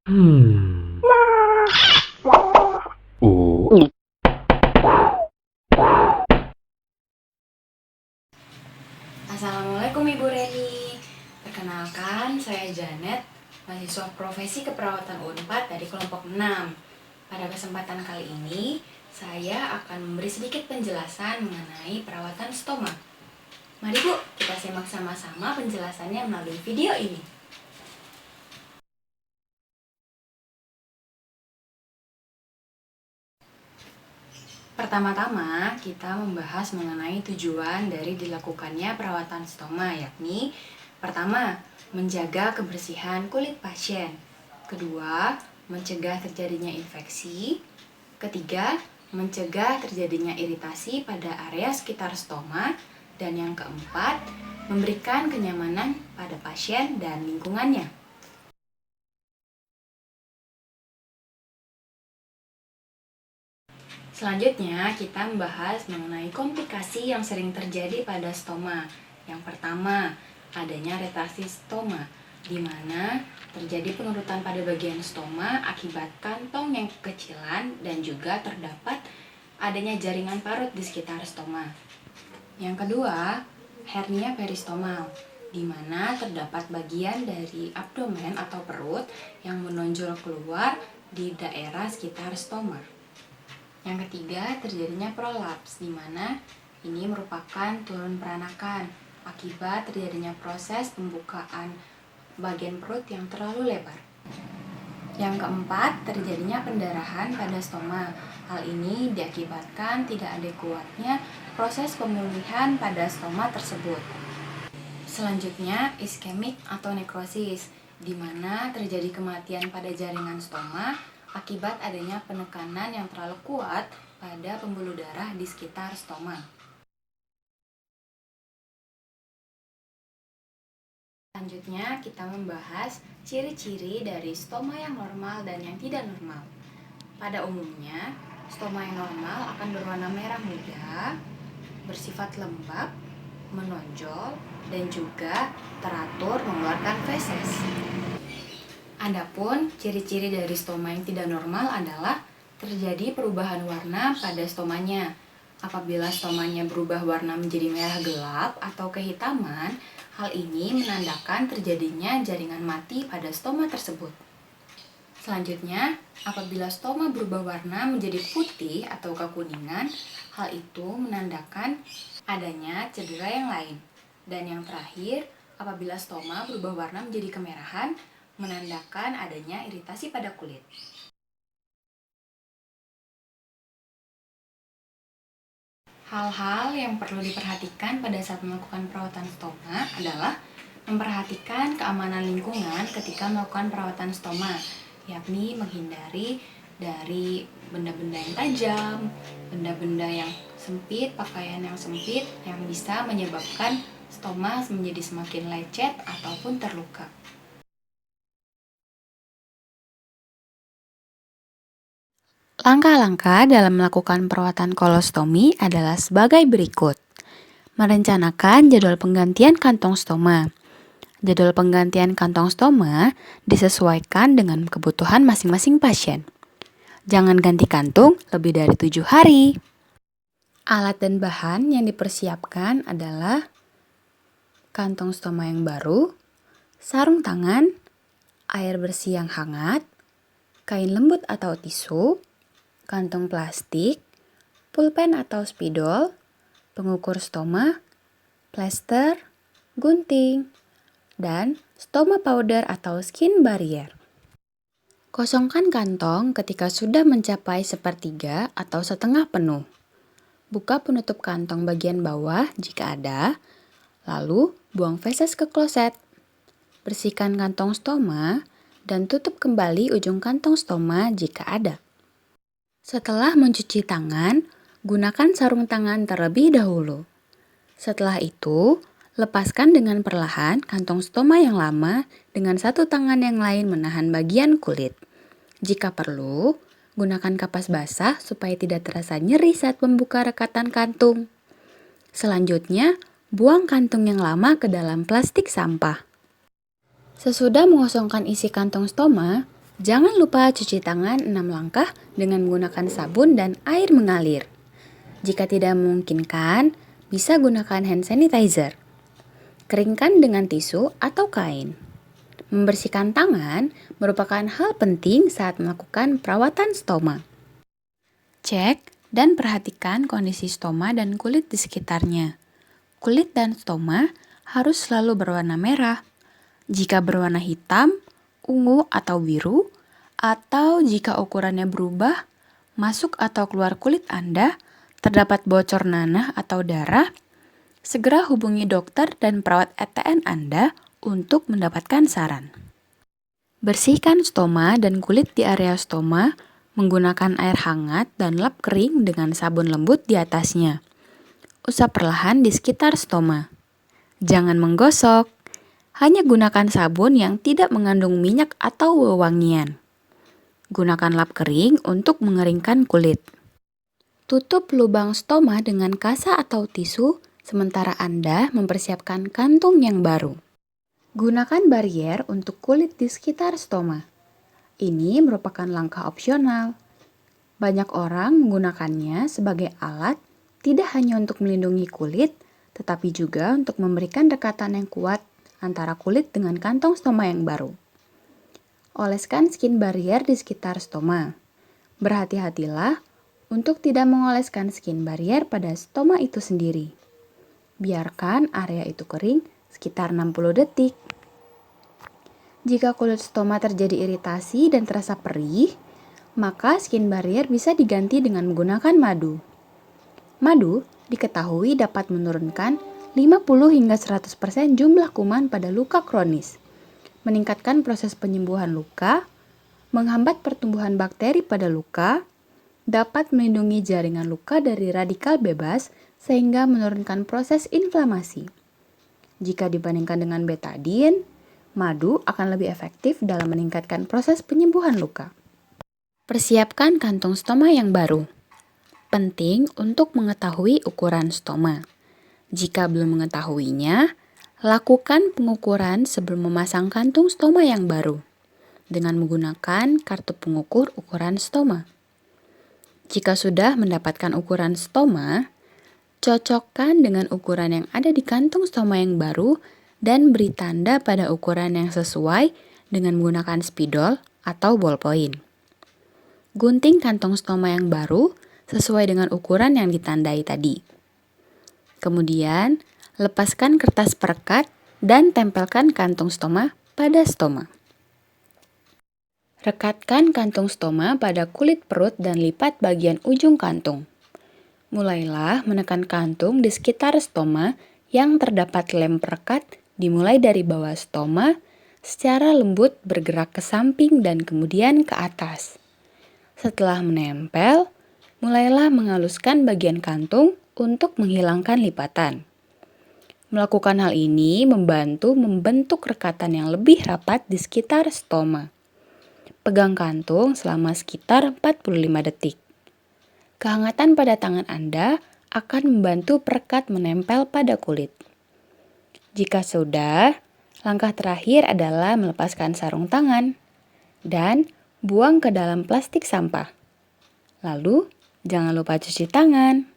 Hmm. Oh. Assalamualaikum Ibu Reni. Perkenalkan, saya Janet, mahasiswa profesi keperawatan U4 dari kelompok 6. Pada kesempatan kali ini, saya akan memberi sedikit penjelasan mengenai perawatan stoma. Mari Bu, kita simak sama-sama penjelasannya melalui video ini. Pertama-tama, kita membahas mengenai tujuan dari dilakukannya perawatan stoma, yakni pertama, menjaga kebersihan kulit pasien. Kedua, mencegah terjadinya infeksi. Ketiga, mencegah terjadinya iritasi pada area sekitar stoma. Dan yang keempat, memberikan kenyamanan pada pasien dan lingkungannya. Selanjutnya, kita membahas mengenai komplikasi yang sering terjadi pada stoma. Yang pertama, adanya retraksi stoma, di mana terjadi penurutan pada bagian stoma akibat kantong yang kekecilan dan juga terdapat adanya jaringan parut di sekitar stoma. Yang kedua, hernia peristomal, di mana terdapat bagian dari abdomen atau perut yang menonjol keluar di daerah sekitar stoma. Yang ketiga, terjadinya prolaps, di mana ini merupakan turun peranakan akibat terjadinya proses pembukaan bagian perut yang terlalu lebar. Yang keempat, terjadinya pendarahan pada stoma. Hal ini diakibatkan tidak adekuatnya proses pemulihan pada stoma tersebut. Selanjutnya, iskemik atau nekrosis, di mana terjadi kematian pada jaringan stoma akibat adanya penekanan yang terlalu kuat pada pembuluh darah di sekitar stoma. Selanjutnya, kita membahas ciri-ciri dari stoma yang normal dan yang tidak normal. Pada umumnya, stoma yang normal akan berwarna merah muda, bersifat lembab, menonjol, dan juga teratur mengeluarkan feses. Adapun ciri-ciri dari stoma yang tidak normal adalah terjadi perubahan warna pada stomanya. Apabila stomanya berubah warna menjadi merah gelap atau kehitaman, hal ini menandakan terjadinya jaringan mati pada stoma tersebut. Selanjutnya, apabila stoma berubah warna menjadi putih atau kekuningan, hal itu menandakan adanya cedera yang lain. Dan yang terakhir, apabila stoma berubah warna menjadi kemerahan, menandakan adanya iritasi pada kulit. Hal-hal yang perlu diperhatikan pada saat melakukan perawatan stoma adalah memperhatikan keamanan lingkungan ketika melakukan perawatan stoma, yakni menghindari dari benda-benda yang tajam, benda-benda yang sempit, pakaian yang sempit yang bisa menyebabkan stoma menjadi semakin lecet ataupun terluka. Langkah-langkah dalam melakukan perawatan kolostomi adalah sebagai berikut. Merencanakan jadwal penggantian kantong stoma. Jadwal penggantian kantong stoma disesuaikan dengan kebutuhan masing-masing pasien. Jangan ganti kantung lebih dari 7 hari. Alat dan bahan yang dipersiapkan adalah kantong stoma yang baru, sarung tangan, air bersih yang hangat, kain lembut atau tisu, kantong plastik, pulpen atau spidol, pengukur stoma, plester, gunting, dan stoma powder atau skin barrier. Kosongkan kantong ketika sudah mencapai sepertiga atau setengah penuh. Buka penutup kantong bagian bawah jika ada, lalu buang feses ke kloset. Bersihkan kantong stoma dan tutup kembali ujung kantong stoma jika ada. Setelah mencuci tangan, gunakan sarung tangan terlebih dahulu. Setelah itu, lepaskan dengan perlahan kantong stoma yang lama dengan satu tangan yang lain menahan bagian kulit. Jika perlu, gunakan kapas basah supaya tidak terasa nyeri saat membuka rekatan kantung. Selanjutnya, buang kantung yang lama ke dalam plastik sampah. Sesudah mengosongkan isi kantong stoma, Jangan lupa cuci tangan 6 langkah dengan menggunakan sabun dan air mengalir. Jika tidak memungkinkan, bisa gunakan hand sanitizer. Keringkan dengan tisu atau kain. Membersihkan tangan merupakan hal penting saat melakukan perawatan stoma. Cek dan perhatikan kondisi stoma dan kulit di sekitarnya. Kulit dan stoma harus selalu berwarna merah. Jika berwarna hitam, ungu atau biru, atau jika ukurannya berubah, masuk atau keluar kulit Anda, terdapat bocor nanah atau darah, segera hubungi dokter dan perawat ETN Anda untuk mendapatkan saran. Bersihkan stoma dan kulit di area stoma menggunakan air hangat dan lap kering dengan sabun lembut di atasnya. Usap perlahan di sekitar stoma. Jangan menggosok. Hanya gunakan sabun yang tidak mengandung minyak atau wewangian. Gunakan lap kering untuk mengeringkan kulit. Tutup lubang stoma dengan kasa atau tisu sementara Anda mempersiapkan kantung yang baru. Gunakan barrier untuk kulit di sekitar stoma. Ini merupakan langkah opsional. Banyak orang menggunakannya sebagai alat tidak hanya untuk melindungi kulit, tetapi juga untuk memberikan rekatan yang kuat antara kulit dengan kantong stoma yang baru. Oleskan skin barrier di sekitar stoma. Berhati-hatilah untuk tidak mengoleskan skin barrier pada stoma itu sendiri. Biarkan area itu kering sekitar 60 detik. Jika kulit stoma terjadi iritasi dan terasa perih, maka skin barrier bisa diganti dengan menggunakan madu. Madu diketahui dapat menurunkan 50 hingga 100% jumlah kuman pada luka kronis, meningkatkan proses penyembuhan luka, menghambat pertumbuhan bakteri pada luka, dapat melindungi jaringan luka dari radikal bebas sehingga menurunkan proses inflamasi. Jika dibandingkan dengan betadine, madu akan lebih efektif dalam meningkatkan proses penyembuhan luka. Persiapkan kantung stoma yang baru. Penting untuk mengetahui ukuran stoma. Jika belum mengetahuinya, lakukan pengukuran sebelum memasang kantung stoma yang baru dengan menggunakan kartu pengukur ukuran stoma. Jika sudah mendapatkan ukuran stoma, cocokkan dengan ukuran yang ada di kantung stoma yang baru dan beri tanda pada ukuran yang sesuai dengan menggunakan spidol atau ballpoint. Gunting kantong stoma yang baru sesuai dengan ukuran yang ditandai tadi. Kemudian, lepaskan kertas perekat dan tempelkan kantung stoma pada stoma. Rekatkan kantung stoma pada kulit perut dan lipat bagian ujung kantung. Mulailah menekan kantung di sekitar stoma yang terdapat lem perekat dimulai dari bawah stoma secara lembut bergerak ke samping dan kemudian ke atas. Setelah menempel, mulailah menghaluskan bagian kantung untuk menghilangkan lipatan. Melakukan hal ini membantu membentuk rekatan yang lebih rapat di sekitar stoma. Pegang kantung selama sekitar 45 detik. Kehangatan pada tangan Anda akan membantu perekat menempel pada kulit. Jika sudah, langkah terakhir adalah melepaskan sarung tangan dan buang ke dalam plastik sampah. Lalu, jangan lupa cuci tangan.